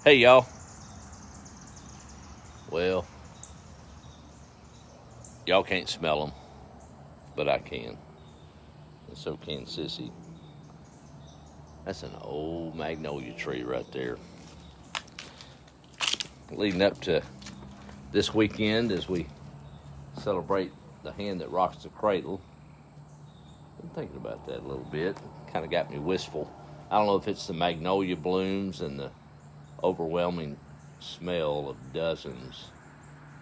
Hey, y'all. Well, y'all can't smell them, but I can. And so can Sissy. That's an old magnolia tree right there. Leading up to this weekend as we celebrate the hand that rocks the cradle. Been thinking about that a little bit. Kind of got me wistful. I don't know if it's the magnolia blooms and the overwhelming smell of dozens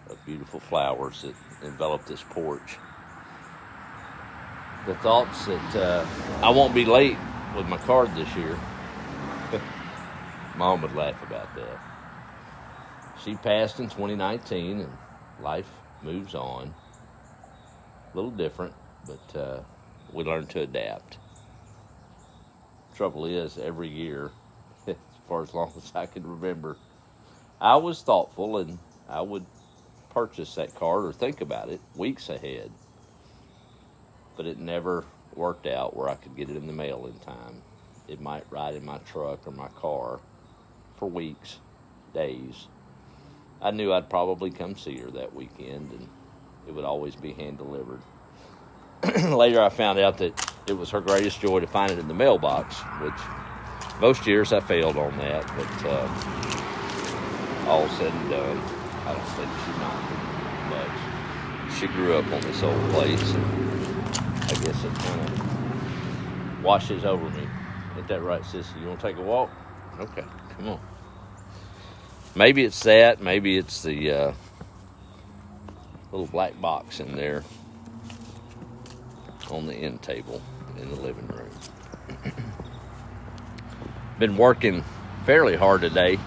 of beautiful flowers that envelop this porch. The thoughts that I won't be late with my card this year. Mom would laugh about that. She passed in 2019 and life moves on. A little different, but we learn to adapt. Trouble is, every year, for as long as I can remember, I was thoughtful and I would purchase that card or think about it weeks ahead. But it never worked out where I could get it in the mail in time. It might ride in my truck or my car for weeks, days. I knew I'd probably come see her that weekend and it would always be hand delivered. Later I found out that it was her greatest joy to find it in the mailbox, which most years I failed on that, but all said and done, I don't think she minded much. She grew up on this old place, and I guess it kind of washes over me. Ain't that right, Sissy? You want to take a walk? Okay, come on. Maybe it's that. Maybe it's the little black box in there on the end table in the living room. Been working fairly hard today.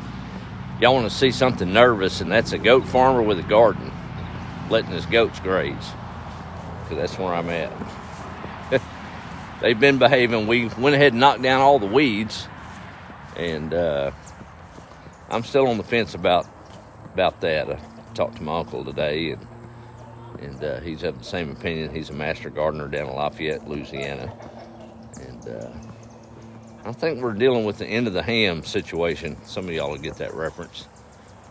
Y'all want to see something nervous, and that's a goat farmer with a garden letting his goats graze, because that's where I'm at. They've been behaving. We went ahead and knocked down all the weeds, and I'm still on the fence about that. I talked to my uncle today, and he's of the same opinion. He's a master gardener down in Lafayette, Louisiana, and I think we're dealing with the end of the ham situation. Some of y'all will get that reference.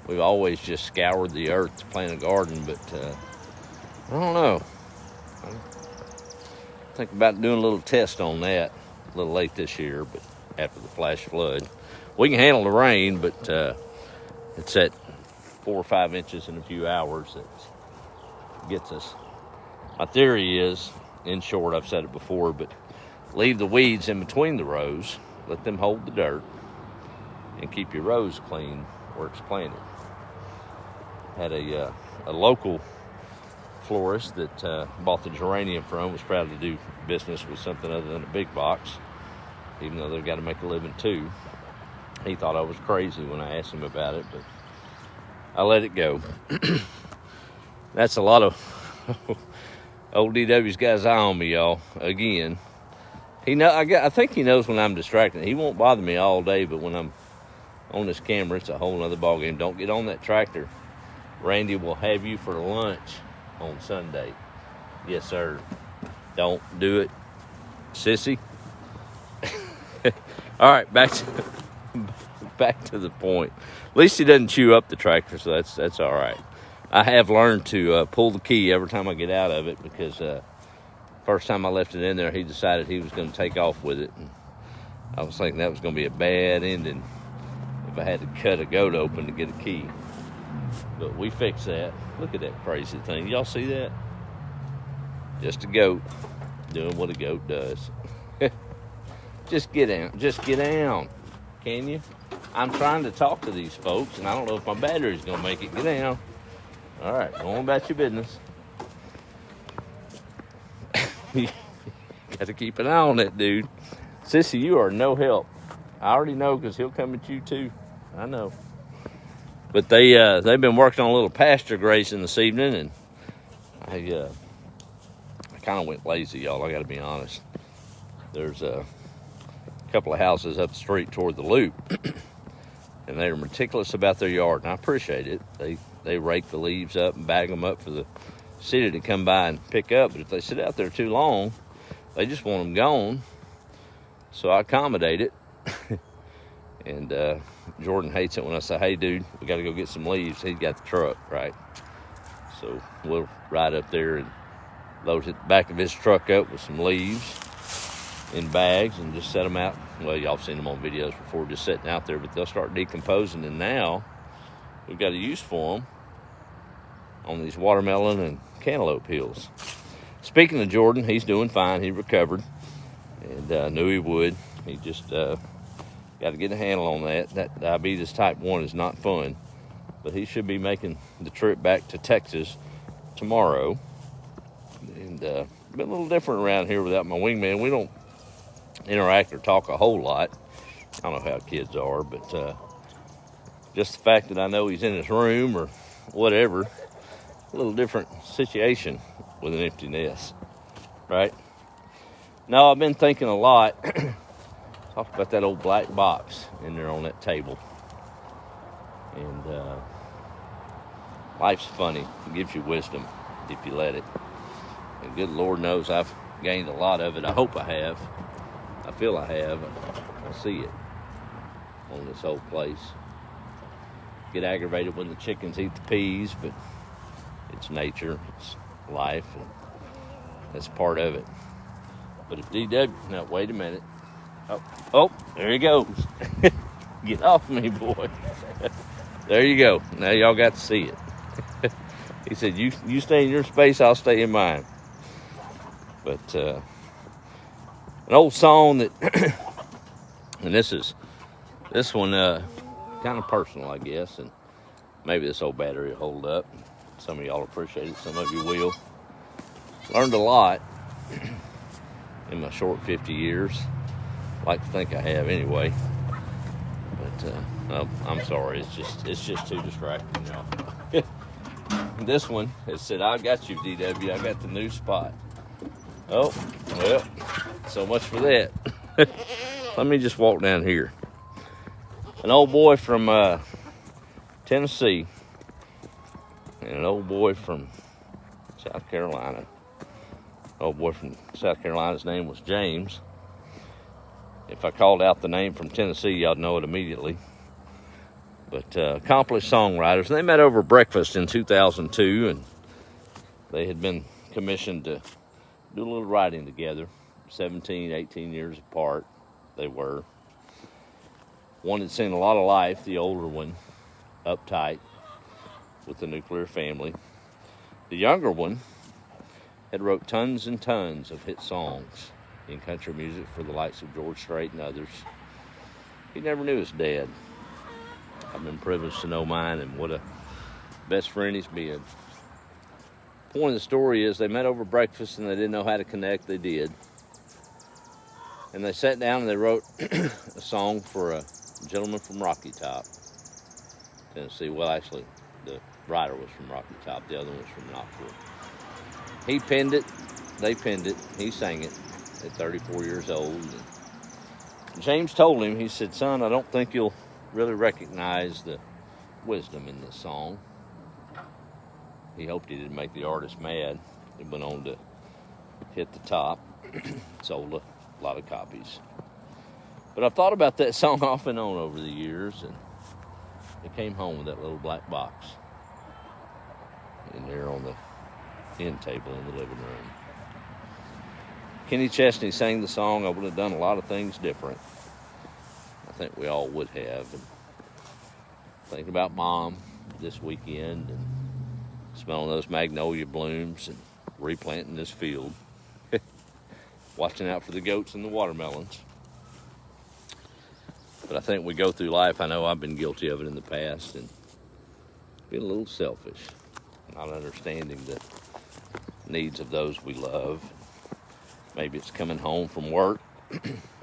We've always just scoured the earth to plant a garden, but I don't know. I think about doing a little test on that. A little late this year, but after the flash flood. We can handle the rain, but it's at 4 or 5 inches in a few hours that gets us. My theory is, in short, I've said it before, but leave the weeds in between the rows, let them hold the dirt, and keep your rows clean where it's planted. Had a local florist that bought the geranium from, was proud to do business with something other than a big box, even though they've got to make a living too. He thought I was crazy when I asked him about it, but I let it go. That's a lot of old DW's got his eye on me, y'all. Again, I think he knows when I'm distracted. He won't bother me all day, but when I'm on this camera, it's a whole nother ballgame. Don't get on that tractor. Randy will have you for lunch on Sunday. Yes, sir. Don't do it, sissy. All right, back to the point. At least he doesn't chew up the tractor, so that's all right. I have learned to pull the key every time I get out of it, because first time I left it in there, he decided he was going to take off with it. And I was thinking that was going to be a bad ending if I had to cut a goat open to get a key. But we fixed that. Look at that crazy thing. Y'all see that? Just a goat doing what a goat does. Just get down. Just get down. Can you? I'm trying to talk to these folks, and I don't know if my battery's going to make it. Get down. All right, go on about your business. Got to keep an eye on that dude. Sissy, you are no help. I already know, because he'll come at you too. I know. But they've been working on a little pasture grazing this evening, and I kind of went lazy, y'all. I got to be honest. There's a couple of houses up the street toward the loop, and they're meticulous about their yard, and I appreciate it. They rake the leaves up and bag them up for the city to come by and pick up, but if they sit out there too long, they just want them gone. So I accommodate it. And Jordan hates it when I say, hey, dude, we got to go get some leaves. He's got the truck, right? So we'll ride up there and load the back of his truck up with some leaves in bags and just set them out. Well, y'all have seen them on videos before, just sitting out there, but they'll start decomposing. And now we've got a use for them on these watermelon and cantaloupe hills. Speaking of Jordan, he's doing fine. He recovered and knew he would. He just got to get a handle on that. That diabetes type 1 is not fun, but he should be making the trip back to Texas tomorrow. And been a little different around here without my wingman. We don't interact or talk a whole lot. I don't know how kids are, but just the fact that I know he's in his room or whatever, a little different situation with an empty nest, right? Now, I've been thinking a lot, talked about that old black box in there on that table. And life's funny. It gives you wisdom if you let it. And good Lord knows I've gained a lot of it. I hope I have. I feel I have. I see it on this whole place. Get aggravated when the chickens eat the peas, but it's nature, it's life, and that's part of it. But if DW, now wait a minute. Oh, there he goes. Get off me, boy. There you go. Now y'all got to see it. He said, you stay in your space, I'll stay in mine. But an old song that, and this one kind of personal, I guess, and maybe this old battery will hold up. Some of y'all appreciate it, some of you will. Learned a lot in my short 50 years. Like to think I have anyway. But I'm sorry, it's just too distracting, y'all. This one, it said, I got you, DW, I got the new spot. Oh, well, so much for that. Let me just walk down here. An old boy from Tennessee and an old boy from South Carolina. Old boy from South Carolina's name was James. If I called out the name from Tennessee, y'all know it immediately. But accomplished songwriters. And they met over breakfast in 2002, and they had been commissioned to do a little writing together. 17, 18 years apart, they were. One had seen a lot of life, the older one, uptight, with the nuclear family. The younger one had wrote tons and tons of hit songs in country music for the likes of George Strait and others. He never knew his dad. I've been privileged to know mine, and what a best friend he's been. Point of the story is they met over breakfast and they didn't know how to connect. They did. And they sat down and they wrote a song for a gentleman from Rocky Top, Tennessee. Well, actually, the writer was from Rocky Top. The other one was from Knoxville. He penned it. They penned it. He sang it at 34 years old. And James told him, he said, son, I don't think you'll really recognize the wisdom in this song. He hoped he didn't make the artist mad. It went on to hit the top. Sold a lot of copies. But I've thought about that song off and on over the years, and it came home with that little black box in there on the end table in the living room. Kenny Chesney sang the song. I would have done a lot of things different. I think we all would have. And thinking about Mom this weekend and smelling those magnolia blooms and replanting this field. Watching out for the goats and the watermelons. But I think we go through life, I know I've been guilty of it in the past, and being a little selfish, not understanding the needs of those we love. Maybe it's coming home from work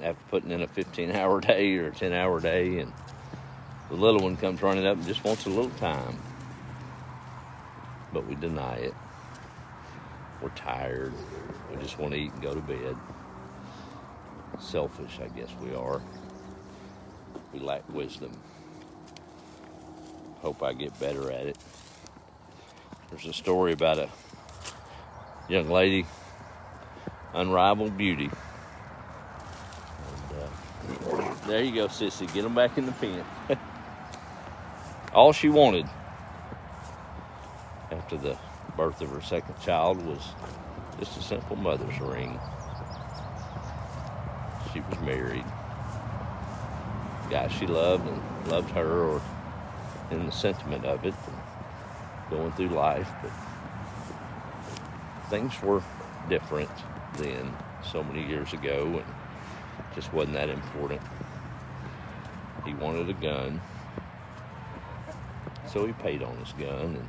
after putting in a 15-hour day or a 10-hour day, and the little one comes running up and just wants a little time. But we deny it. We're tired. We just want to eat and go to bed. Selfish, I guess we are. We lack wisdom. Hope I get better at it. There's a story about a young lady, unrivaled beauty. And There you go, sissy. Get them back in the pen. All she wanted after the birth of her second child was just a simple mother's ring. She was married. Guy she loved and loved her, or in the sentiment of it, going through life. But things were different then, so many years ago, and just wasn't that important. He wanted a gun, so he paid on his gun and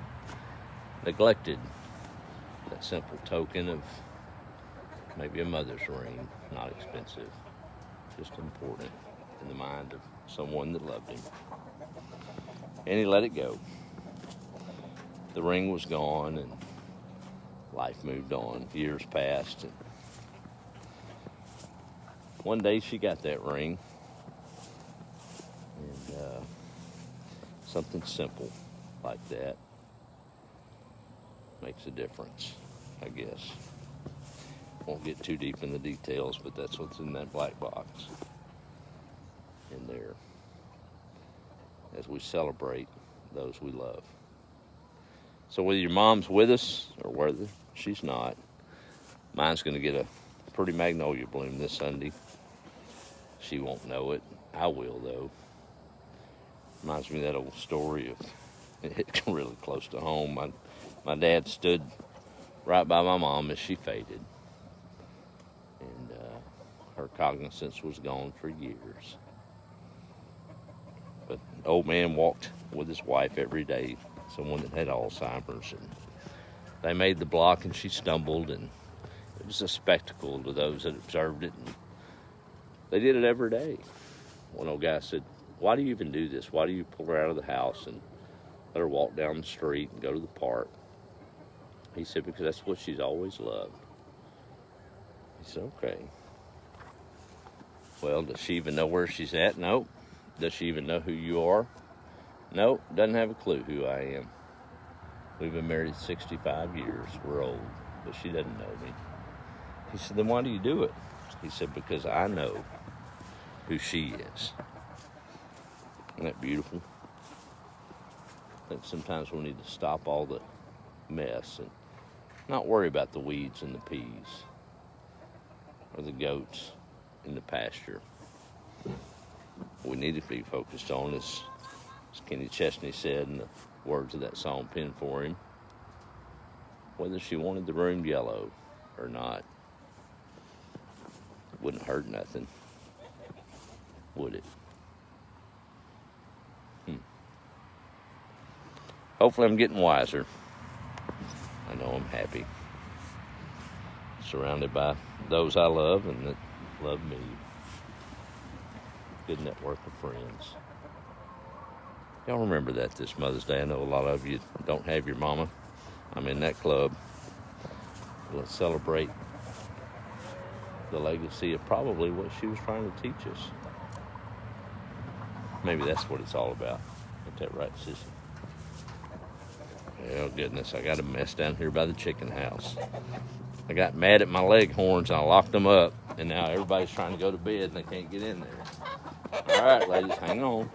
neglected that simple token of maybe a mother's ring, not expensive, just important in the mind of someone that loved him. And he let it go. The ring was gone and life moved on. Years passed, and one day she got that ring, and something simple like that makes a difference, I guess. Won't get too deep in the details, but that's what's in that black box in there as we celebrate those we love. So whether your mom's with us or whether she's not, mine's going to get a pretty magnolia bloom this Sunday. She won't know it. I will, though. Reminds me of that old story of, it's really close to home. My dad stood right by my mom as she faded, and her cognizance was gone for years. But the old man walked with his wife every day, someone that had Alzheimer's, and they made the block and she stumbled, and it was a spectacle to those that observed it, and they did it every day. One old guy said, "Why do you even do this? Why do you pull her out of the house and let her walk down the street and go to the park?" He said, "Because that's what she's always loved." He said, "Okay. Well, does she even know where she's at?" "Nope." "Does she even know who you are?" "Nope, doesn't have a clue who I am. We've been married 65 years. We're old, but she doesn't know me." He said, "Then why do you do it?" He said, "Because I know who she is." Isn't that beautiful? I think sometimes we need to stop all the mess and not worry about the weeds and the peas or the goats in the pasture. What we need to be focused on is, as Kenny Chesney said in the words of that song penned for him, whether she wanted the room yellow or not. It wouldn't hurt nothing, would it? Hopefully I'm getting wiser. I know I'm happy. Surrounded by those I love and that love me. Good network of friends. Y'all remember that this Mother's Day. I know a lot of you don't have your mama. I'm in that club. Let's celebrate the legacy of probably what she was trying to teach us. Maybe that's what it's all about. Ain't that right, sissy? Oh, goodness, I got a mess down here by the chicken house. I got mad at my leghorns, and I locked them up, and now everybody's trying to go to bed, and they can't get in there. All right, ladies, hang on.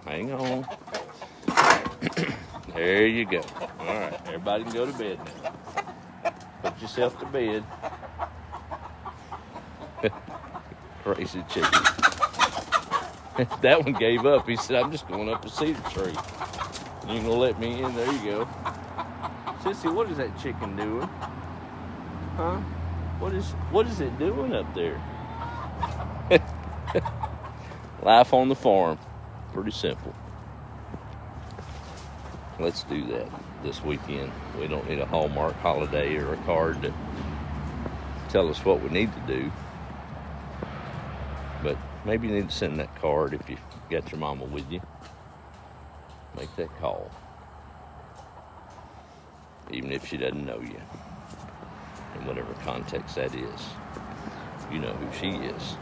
There you go. All right, everybody can go to bed now. Put yourself to bed. Crazy chicken. That one gave up. He said, "I'm just going up a cedar tree. You ain't gonna let me in?" There you go. Sissy, what is that chicken doing? Huh? What is it doing up there? Life on the farm. Pretty simple. Let's do that this weekend. We don't need a Hallmark holiday or a card to tell us what we need to do. But maybe you need to send that card if you got your mama with you. Make that call. Even if she doesn't know you. In whatever context that is. You know who she is.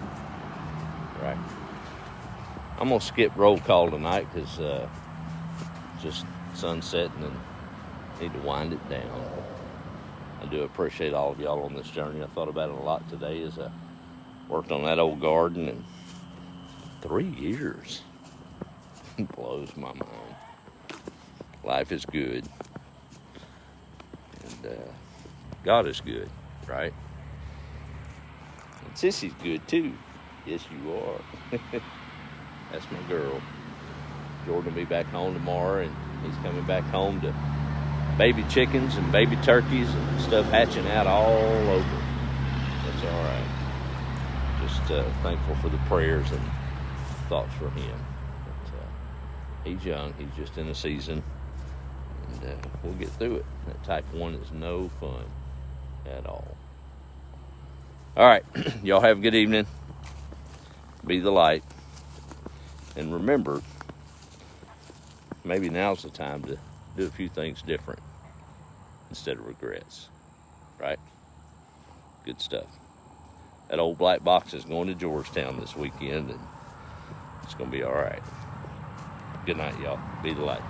Right? I'm going to skip roll call tonight because just sunsetting and need to wind it down. I do appreciate all of y'all on this journey. I thought about it a lot today as I worked on that old garden and 3 years. Blows my mind. Life is good. And God is good, right? And Sissy's good too. Yes, you are. That's my girl. Jordan will be back home tomorrow, and he's coming back home to baby chickens and baby turkeys and stuff hatching out all over. That's all right. Just thankful for the prayers and thoughts for him. But, he's young. He's just in the season, and we'll get through it. That type 1 is no fun at all. All right. Y'all have a good evening. Be the light. And remember, maybe now's the time to do a few things different instead of regrets, right? Good stuff. That old black box is going to Georgetown this weekend, and it's going to be all right. Good night, y'all. Be the light.